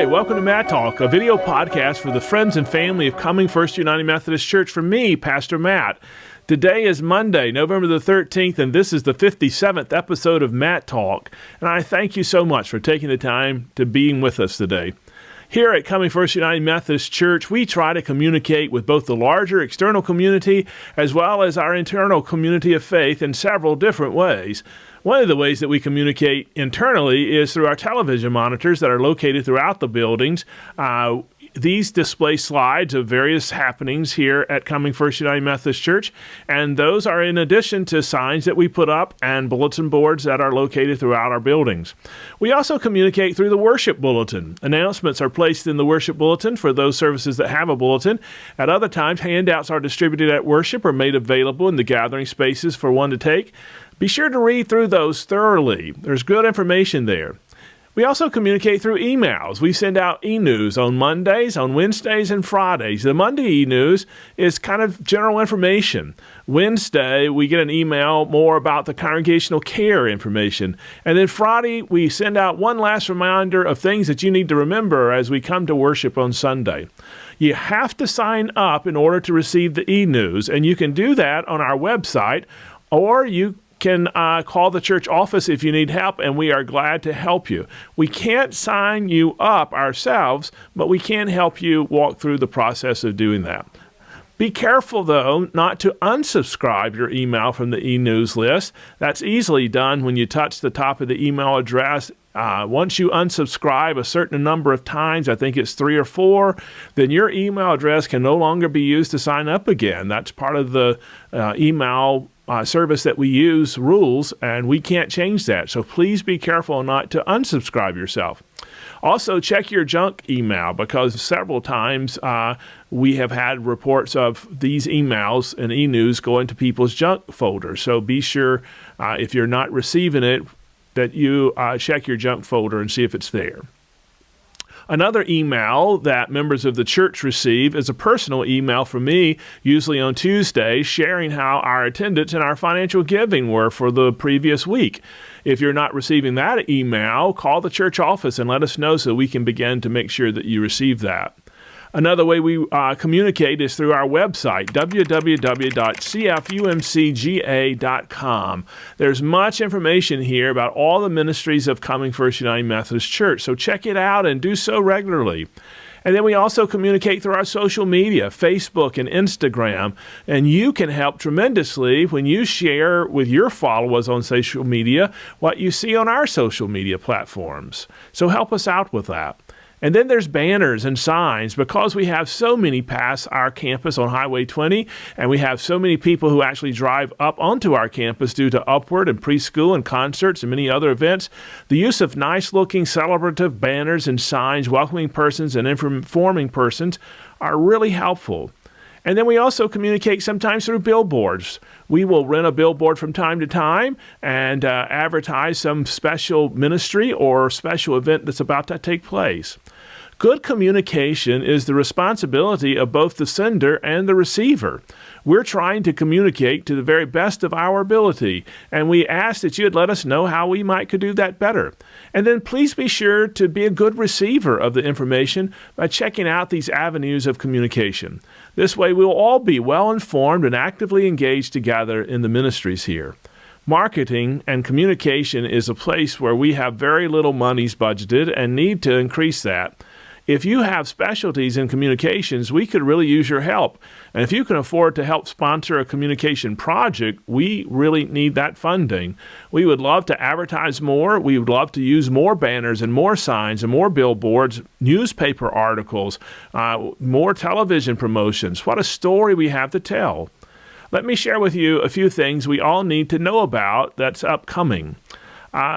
Hi, welcome to Matt Talk, a video podcast for the friends and family of Cumming First United Methodist Church from me, Pastor Matt. Today is Monday, November the 13th, and this is the 57th episode of Matt Talk. And I thank you so much for taking the time to being with us today. Here at Cumming First United Methodist Church, we try to communicate with both the larger external community as well as our internal community of faith in several different ways. One of the ways that we communicate internally is through our television monitors that are located throughout the buildings. These display slides of various happenings here at Cumming First United Methodist Church, and those are in addition to signs that we put up and bulletin boards that are located throughout our buildings. We also communicate through the worship bulletin. Announcements are placed in the worship bulletin for those services that have a bulletin. At other times, handouts are distributed at worship or made available in the gathering spaces for one to take. Be sure to read through those thoroughly. There's good information there. We also communicate through emails. We send out e-news on Mondays, on Wednesdays, and Fridays. The Monday e-news is kind of general information. Wednesday, we get an email more about the congregational care information. And then Friday, we send out one last reminder of things that you need to remember as we come to worship on Sunday. You have to sign up in order to receive the e-news, and you can do that on our website, or you can call the church office if you need help, and we are glad to help you. We can't sign you up ourselves, but we can help you walk through the process of doing that. Be careful, though, not to unsubscribe your email from the e-news list. That's easily done when you touch the top of the email address. Once you unsubscribe a certain number of times, I think it's 3 or 4, then your email address can no longer be used to sign up again. That's part of the email service that we use rules, and we can't change that. So please be careful not to unsubscribe yourself. Also, check your junk email, because several times we have had reports of these emails and e-news go into people's junk folder. So be sure if you're not receiving it that you check your junk folder and see if it's there. Another email that members of the church receive is a personal email from me, usually on Tuesday, sharing how our attendance and our financial giving were for the previous week. If you're not receiving that email, call the church office and let us know so we can begin to make sure that you receive that. Another way we communicate is through our website, www.cfumcga.com. There's much information here about all the ministries of Cumming First United Methodist Church, so check it out and do so regularly. And then we also communicate through our social media, Facebook and Instagram, and you can help tremendously when you share with your followers on social media what you see on our social media platforms. So help us out with that. And then there's banners and signs. Because we have so many pass our campus on Highway 20, and we have so many people who actually drive up onto our campus due to Upward and preschool and concerts and many other events, the use of nice-looking celebrative banners and signs welcoming persons and informing persons are really helpful. And then we also communicate sometimes through billboards. We will rent a billboard from time to time and advertise some special ministry or special event that's about to take place. Good communication is the responsibility of both the sender and the receiver. We're trying to communicate to the very best of our ability, and we ask that you'd let us know how we could do that better. And then please be sure to be a good receiver of the information by checking out these avenues of communication. This way we'll all be well informed and actively engaged together in the ministries here. Marketing and communication is a place where we have very little monies budgeted and need to increase that. If you have specialties in communications, we could really use your help. And if you can afford to help sponsor a communication project, we really need that funding. We would love to advertise more. We would love to use more banners and more signs and more billboards, newspaper articles, more television promotions. What a story we have to tell. Let me share with you a few things we all need to know about that's upcoming.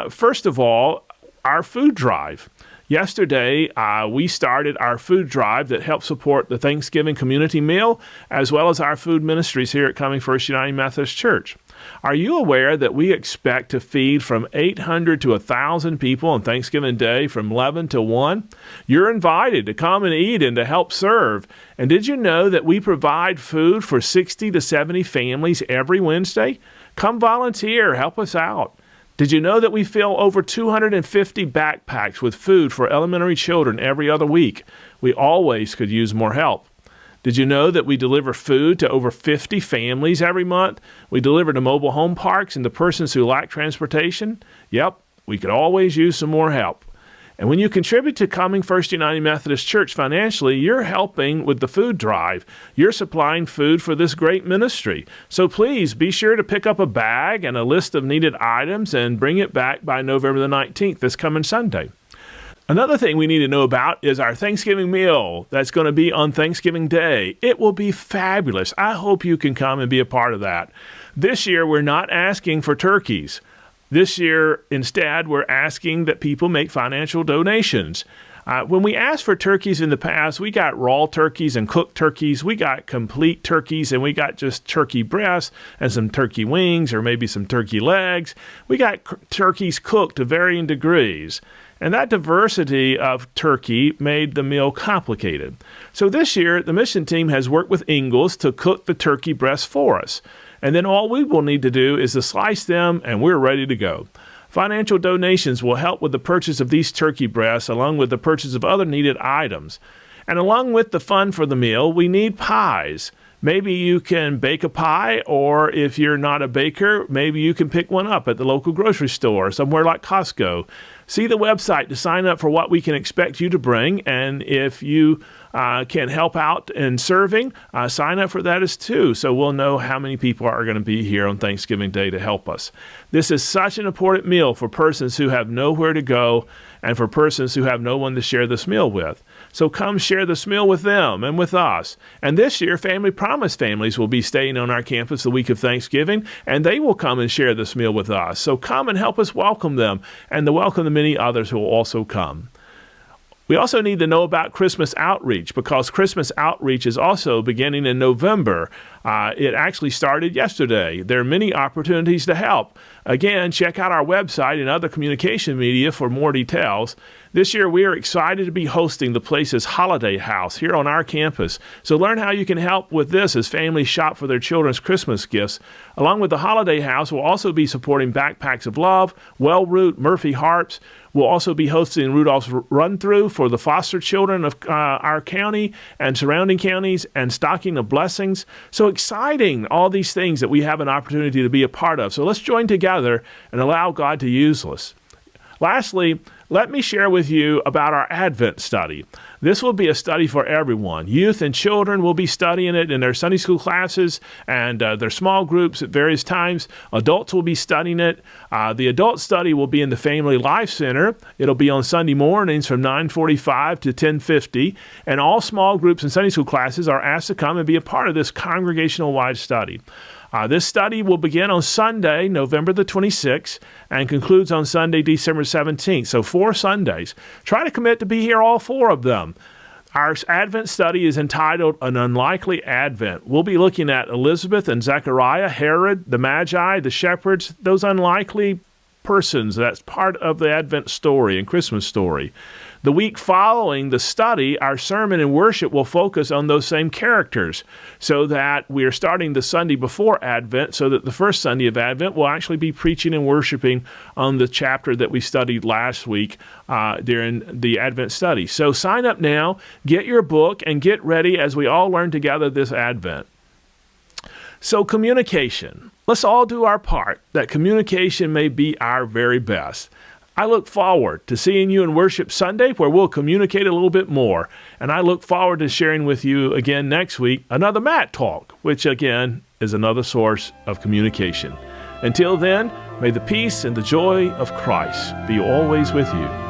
First of all, our food drive. Yesterday, we started our food drive that helps support the Thanksgiving community meal, as well as our food ministries here at Cumming First United Methodist Church. Are you aware that we expect to feed from 800 to 1,000 people on Thanksgiving Day from 11 to 1? You're invited to come and eat and to help serve. And did you know that we provide food for 60 to 70 families every Wednesday? Come volunteer, help us out. Did you know that we fill over 250 backpacks with food for elementary children every other week? We always could use more help. Did you know that we deliver food to over 50 families every month? We deliver to mobile home parks and to persons who lack transportation? Yep, we could always use some more help. And when you contribute to Cumming First United Methodist Church financially, you're helping with the food drive. You're supplying food for this great ministry. So please be sure to pick up a bag and a list of needed items and bring it back by November the 19th, this coming Sunday. Another thing we need to know about is our Thanksgiving meal that's going to be on Thanksgiving Day. It will be fabulous. I hope you can come and be a part of that. This year, we're not asking for turkeys. This year, instead, we're asking that people make financial donations. When we asked for turkeys in the past, we got raw turkeys and cooked turkeys. We got complete turkeys, and we got just turkey breasts and some turkey wings or maybe some turkey legs. We got turkeys cooked to varying degrees. And that diversity of turkey made the meal complicated. So this year, the mission team has worked with Ingalls to cook the turkey breasts for us. And then all we will need to do is to slice them, and we're ready to go. Financial donations will help with the purchase of these turkey breasts, along with the purchase of other needed items. And along with the fund for the meal, we need pies. Maybe you can bake a pie, or if you're not a baker, maybe you can pick one up at the local grocery store, somewhere like Costco. See the website to sign up for what we can expect you to bring, and if you can help out in serving, sign up for that as too, so we'll know how many people are going to be here on Thanksgiving Day to help us. This is such an important meal for persons who have nowhere to go and for persons who have no one to share this meal with. So come share this meal with them and with us. And this year, Family Promise families will be staying on our campus the week of Thanksgiving, and they will come and share this meal with us. So come and help us welcome them and to welcome the many others who will also come. We also need to know about Christmas outreach, because Christmas outreach is also beginning in November. It actually started yesterday. There are many opportunities to help. Again, check out our website and other communication media for more details. This year, we are excited to be hosting the Place's Holiday House here on our campus. So learn how you can help with this as families shop for their children's Christmas gifts. Along with the Holiday House, we'll also be supporting Backpacks of Love, Wellroot, Murphy Harps. We'll also be hosting Rudolph's Run-Through for the foster children of our county and surrounding counties, and Stocking of Blessings. So exciting, all these things that we have an opportunity to be a part of. So let's join together and allow God to use us. Lastly, let me share with you about our Advent study. This will be a study for everyone. Youth and children will be studying it in their Sunday school classes and their small groups at various times. Adults will be studying it. The adult study will be in the Family Life Center. It'll be on Sunday mornings from 9:45 to 10:50. And all small groups and Sunday school classes are asked to come and be a part of this congregational-wide study. This study will begin on Sunday, November the 26th, and concludes on Sunday, December 17th. So 4 Sundays. Try to commit to be here all 4 of them. Our Advent study is entitled An Unlikely Advent. We'll be looking at Elizabeth and Zechariah, Herod, the Magi, the shepherds, those unlikely persons. That's part of the Advent story and Christmas story. The week following the study, our sermon and worship will focus on those same characters, so that we are starting the Sunday before Advent, so that the first Sunday of Advent will actually be preaching and worshiping on the chapter that we studied last week during the Advent study. So sign up now, get your book, and get ready as we all learn together this Advent. So communication. Let's all do our part, that communication may be our very best. I look forward to seeing you in Worship Sunday, where we'll communicate a little bit more. And I look forward to sharing with you again next week another Matt Talk, which again is another source of communication. Until then, may the peace and the joy of Christ be always with you.